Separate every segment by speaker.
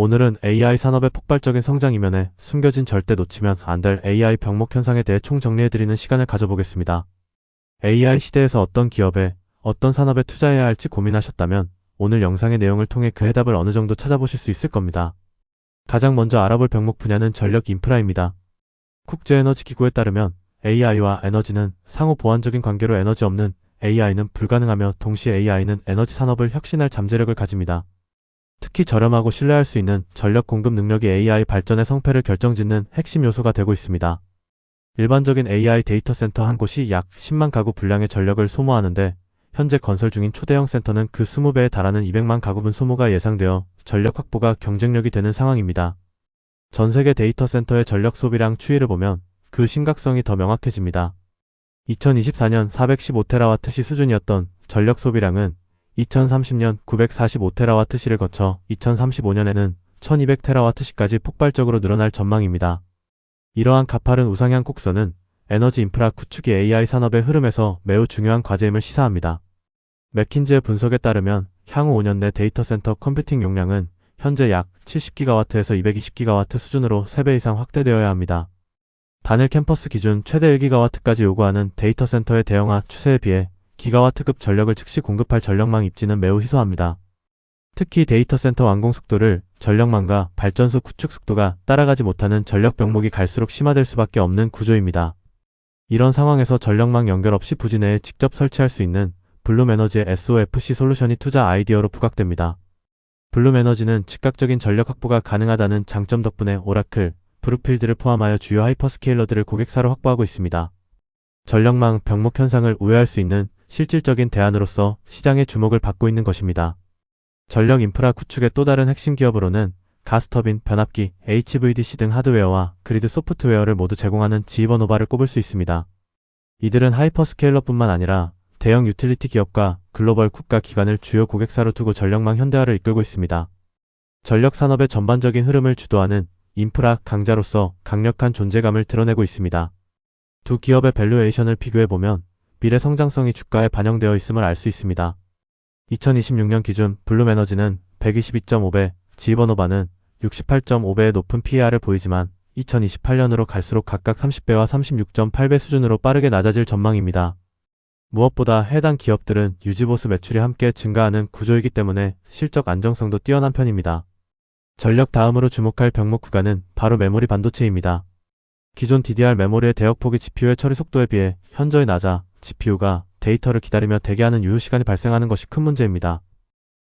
Speaker 1: 오늘은 AI 산업의 폭발적인 성장 이면에 숨겨진 절대 놓치면 안 될 AI 병목 현상에 대해 총정리해드리는 시간을 가져보겠습니다. AI 시대에서 어떤 기업에, 어떤 산업에 투자해야 할지 고민하셨다면 오늘 영상의 내용을 통해 그 해답을 어느 정도 찾아보실 수 있을 겁니다. 가장 먼저 알아볼 병목 분야는 전력 인프라입니다. 국제에너지기구에 따르면 AI와 에너지는 상호 보완적인 관계로 에너지 없는 AI는 불가능하며 동시에 AI는 에너지 산업을 혁신할 잠재력을 가집니다. 특히 저렴하고 신뢰할 수 있는 전력 공급 능력이 AI 발전의 성패를 결정짓는 핵심 요소가 되고 있습니다. 일반적인 AI 데이터 센터 한 곳이 약 10만 가구 분량의 전력을 소모하는데 현재 건설 중인 초대형 센터는 그 20배에 달하는 200만 가구분 소모가 예상되어 전력 확보가 경쟁력이 되는 상황입니다. 전 세계 데이터 센터의 전력 소비량 추이를 보면 그 심각성이 더 명확해집니다. 2024년 415TWh 수준이었던 전력 소비량은 2030년 945TWh를 거쳐 2035년에는 1200TWh까지 폭발적으로 늘어날 전망입니다. 이러한 가파른 우상향 곡선은 에너지 인프라 구축이 AI 산업의 흐름에서 매우 중요한 과제임을 시사합니다. 맥킨지의 분석에 따르면 향후 5년 내 데이터 센터 컴퓨팅 용량은 현재 약 70GW에서 220GW 수준으로 3배 이상 확대되어야 합니다. 단일 캠퍼스 기준 최대 1GW까지 요구하는 데이터 센터의 대형화 추세에 비해 기가와트급 전력을 즉시 공급할 전력망 입지는 매우 희소합니다. 특히 데이터 센터 완공 속도를 전력망과 발전소 구축 속도가 따라가지 못하는 전력 병목이 갈수록 심화될 수밖에 없는 구조입니다. 이런 상황에서 전력망 연결 없이 부지 내에 직접 설치할 수 있는 블룸에너지의 SOFC 솔루션이 투자 아이디어로 부각됩니다. 블룸에너지는 즉각적인 전력 확보가 가능하다는 장점 덕분에 오라클, 브룩필드를 포함하여 주요 하이퍼스케일러들을 고객사로 확보하고 있습니다. 전력망 병목 현상을 우회할 수 있는 실질적인 대안으로서 시장의 주목을 받고 있는 것입니다. 전력 인프라 구축의 또 다른 핵심 기업으로는 가스터빈, 변압기, HVDC 등 하드웨어와 그리드 소프트웨어를 모두 제공하는 지히버노바를 꼽을 수 있습니다. 이들은 하이퍼스케일러뿐만 아니라 대형 유틸리티 기업과 글로벌 국가 기관을 주요 고객사로 두고 전력망 현대화를 이끌고 있습니다. 전력 산업의 전반적인 흐름을 주도하는 인프라 강자로서 강력한 존재감을 드러내고 있습니다. 두 기업의 밸류에이션을 비교해보면 미래 성장성이 주가에 반영되어 있음을 알 수 있습니다. 2026년 기준 블룸에너지는 122.5배, 지히버노바는 68.5배의 높은 PER을 보이지만 2028년으로 갈수록 각각 30배와 36.8배 수준으로 빠르게 낮아질 전망입니다. 무엇보다 해당 기업들은 유지보수 매출이 함께 증가하는 구조이기 때문에 실적 안정성도 뛰어난 편입니다. 전력 다음으로 주목할 병목 구간은 바로 메모리 반도체입니다. 기존 DDR 메모리의 대역폭이 GPU의 처리 속도에 비해 현저히 낮아 GPU가 데이터를 기다리며 대기하는 유효 시간이 발생하는 것이 큰 문제입니다.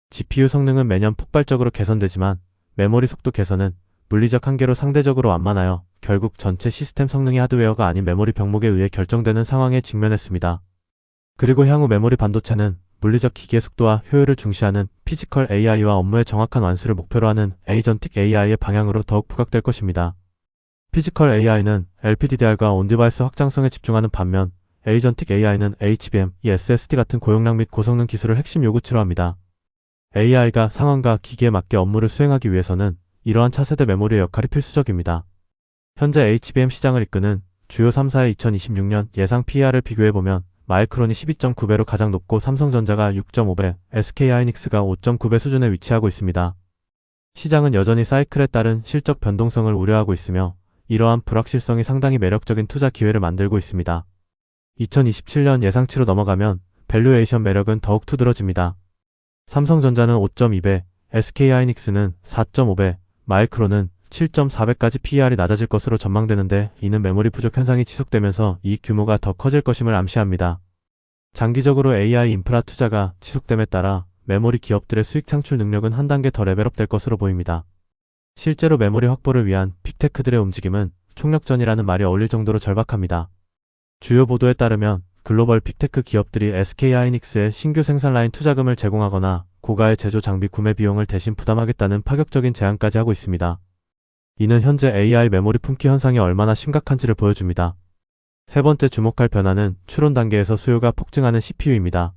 Speaker 1: GPU 성능은 매년 폭발적으로 개선되지만 메모리 속도 개선은 물리적 한계로 상대적으로 완만하여 결국 전체 시스템 성능이 하드웨어가 아닌 메모리 병목에 의해 결정되는 상황에 직면했습니다. 그리고 향후 메모리 반도체는 물리적 기기의 속도와 효율을 중시하는 피지컬 AI와 업무의 정확한 완수를 목표로 하는 에이전틱 AI의 방향으로 더욱 부각될 것입니다. 피지컬 AI는 LPDDR과 온디바이스 확장성에 집중하는 반면 에이전틱 AI는 HBM, SSD 같은 고용량 및 고성능 기술을 핵심 요구치로 합니다. AI가 상황과 기기에 맞게 업무를 수행하기 위해서는 이러한 차세대 메모리의 역할이 필수적입니다. 현재 HBM 시장을 이끄는 주요 3사의 2026년 예상 PER을 비교해보면 마이크론이 12.9배로 가장 높고 삼성전자가 6.5배, SK하이닉스가 5.9배 수준에 위치하고 있습니다. 시장은 여전히 사이클에 따른 실적 변동성을 우려하고 있으며 이러한 불확실성이 상당히 매력적인 투자 기회를 만들고 있습니다. 2027년 예상치로 넘어가면 밸류에이션 매력은 더욱 두드러집니다. 삼성전자는 5.2배, SK하이닉스는 4.5배, 마이크론은 7.4배까지 PER이 낮아질 것으로 전망되는데 이는 메모리 부족 현상이 지속되면서 이익 규모가 더 커질 것임을 암시합니다. 장기적으로 AI 인프라 투자가 지속됨에 따라 메모리 기업들의 수익 창출 능력은 한 단계 더 레벨업 될 것으로 보입니다. 실제로 메모리 확보를 위한 빅테크들의 움직임은 총력전이라는 말이 어울릴 정도로 절박합니다. 주요 보도에 따르면 글로벌 빅테크 기업들이 SK하이닉스에 신규 생산 라인 투자금을 제공하거나 고가의 제조 장비 구매 비용을 대신 부담하겠다는 파격적인 제안까지 하고 있습니다. 이는 현재 AI 메모리 품귀 현상이 얼마나 심각한지를 보여줍니다. 세 번째 주목할 변화는 추론 단계에서 수요가 폭증하는 CPU입니다.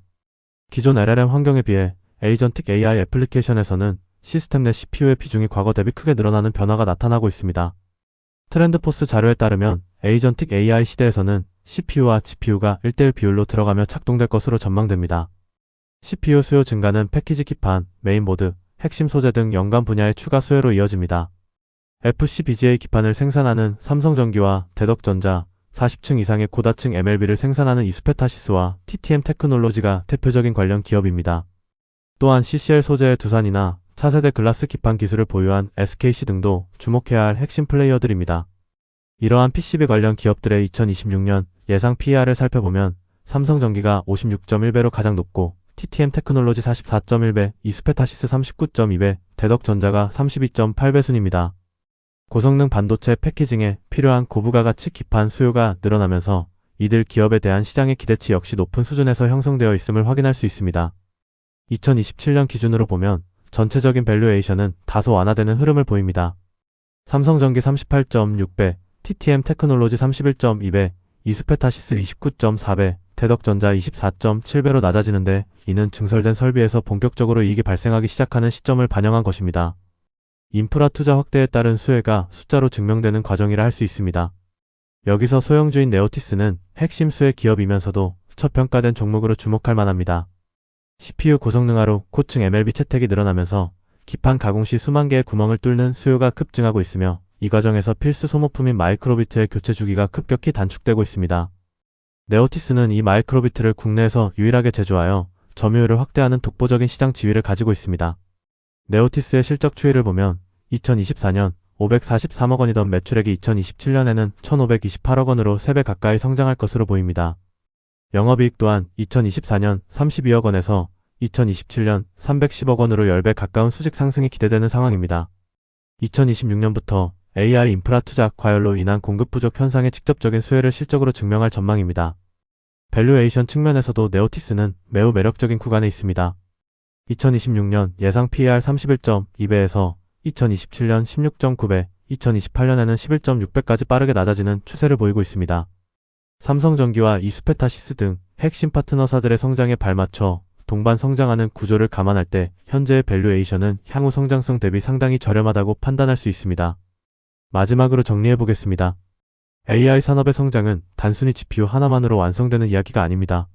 Speaker 1: 기존 LLM 환경에 비해 에이전틱 AI 애플리케이션에서는 시스템 내 CPU의 비중이 과거 대비 크게 늘어나는 변화가 나타나고 있습니다. 트렌드포스 자료에 따르면 에이전틱 AI 시대에서는 CPU와 GPU가 1:1 비율로 들어가며 작동될 것으로 전망됩니다. CPU 수요 증가는 패키지 기판, 메인보드, 핵심 소재 등 연관 분야의 추가 수혜로 이어집니다. FCBGA 기판을 생산하는 삼성전기와 대덕전자, 40층 이상의 고다층 MLB를 생산하는 이스페타시스와 TTM 테크놀로지가 대표적인 관련 기업입니다. 또한 CCL 소재의 두산이나 차세대 글라스 기판 기술을 보유한 SKC 등도 주목해야 할 핵심 플레이어들입니다. 이러한 PCB 관련 기업들의 2026년 예상 PER을 살펴보면 삼성전기가 56.1배로 가장 높고 TTM 테크놀로지 44.1배, 이스페타시스 39.2배, 대덕전자가 32.8배 순입니다. 고성능 반도체 패키징에 필요한 고부가가치 기판 수요가 늘어나면서 이들 기업에 대한 시장의 기대치 역시 높은 수준에서 형성되어 있음을 확인할 수 있습니다. 2027년 기준으로 보면 전체적인 밸류에이션은 다소 완화되는 흐름을 보입니다. 삼성전기 38.6배, TTM 테크놀로지 31.2배, 이스페타시스 29.4배, 대덕전자 24.7배로 낮아지는데 이는 증설된 설비에서 본격적으로 이익이 발생하기 시작하는 시점을 반영한 것입니다. 인프라 투자 확대에 따른 수혜가 숫자로 증명되는 과정이라 할 수 있습니다. 여기서 소형주인 네오티스는 핵심 수혜 기업이면서도 저평가된 종목으로 주목할 만합니다. CPU 고성능화로 고층 MLB 채택이 늘어나면서 기판 가공 시 수만 개의 구멍을 뚫는 수요가 급증하고 있으며 이 과정에서 필수 소모품인 마이크로비트의 교체 주기가 급격히 단축되고 있습니다. 네오티스는 이 마이크로비트를 국내에서 유일하게 제조하여 점유율을 확대하는 독보적인 시장 지위를 가지고 있습니다. 네오티스의 실적 추이를 보면 2024년 543억 원이던 매출액이 2027년에는 1528억 원으로 3배 가까이 성장할 것으로 보입니다. 영업이익 또한 2024년 32억 원에서 2027년 310억 원으로 10배 가까운 수직 상승이 기대되는 상황입니다. 2026년부터 AI 인프라 투자 과열로 인한 공급 부족 현상의 직접적인 수혜를 실적으로 증명할 전망입니다. 밸류에이션 측면에서도 네오티스는 매우 매력적인 구간에 있습니다. 2026년 예상 PER 31.2배에서 2027년 16.9배, 2028년에는 11.6배까지 빠르게 낮아지는 추세를 보이고 있습니다. 삼성전기와 이스페타시스 등 핵심 파트너사들의 성장에 발맞춰 동반 성장하는 구조를 감안할 때 현재의 밸류에이션은 향후 성장성 대비 상당히 저렴하다고 판단할 수 있습니다. 마지막으로 정리해보겠습니다. AI 산업의 성장은 단순히 GPU 하나만으로 완성되는 이야기가 아닙니다.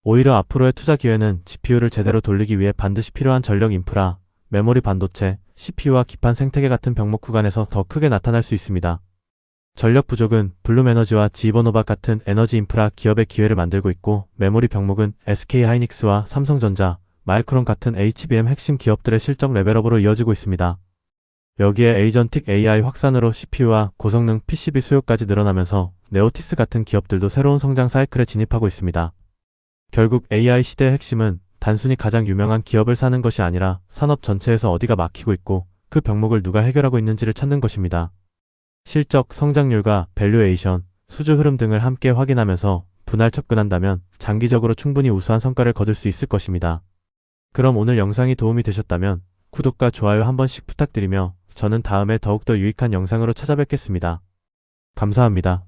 Speaker 1: 오히려 앞으로의 투자 기회는 GPU를 제대로 돌리기 위해 반드시 필요한 전력 인프라, 메모리 반도체, CPU와 기판 생태계 같은 병목 구간에서 더 크게 나타날 수 있습니다. 전력 부족은 블룸에너지와 지버노바 같은 에너지 인프라 기업의 기회를 만들고 있고 메모리 병목은 SK하이닉스와 삼성전자, 마이크론 같은 HBM 핵심 기업들의 실적 레벨업으로 이어지고 있습니다. 여기에 에이전틱 AI 확산으로 CPU와 고성능 PCB 수요까지 늘어나면서 네오티스 같은 기업들도 새로운 성장 사이클에 진입하고 있습니다. 결국 AI 시대의 핵심은 단순히 가장 유명한 기업을 사는 것이 아니라 산업 전체에서 어디가 막히고 있고 그 병목을 누가 해결하고 있는지를 찾는 것입니다. 실적, 성장률과 밸류에이션, 수주 흐름 등을 함께 확인하면서 분할 접근한다면 장기적으로 충분히 우수한 성과를 거둘 수 있을 것입니다. 그럼 오늘 영상이 도움이 되셨다면 구독과 좋아요 한 번씩 부탁드리며 저는 다음에 더욱더 유익한 영상으로 찾아뵙겠습니다. 감사합니다.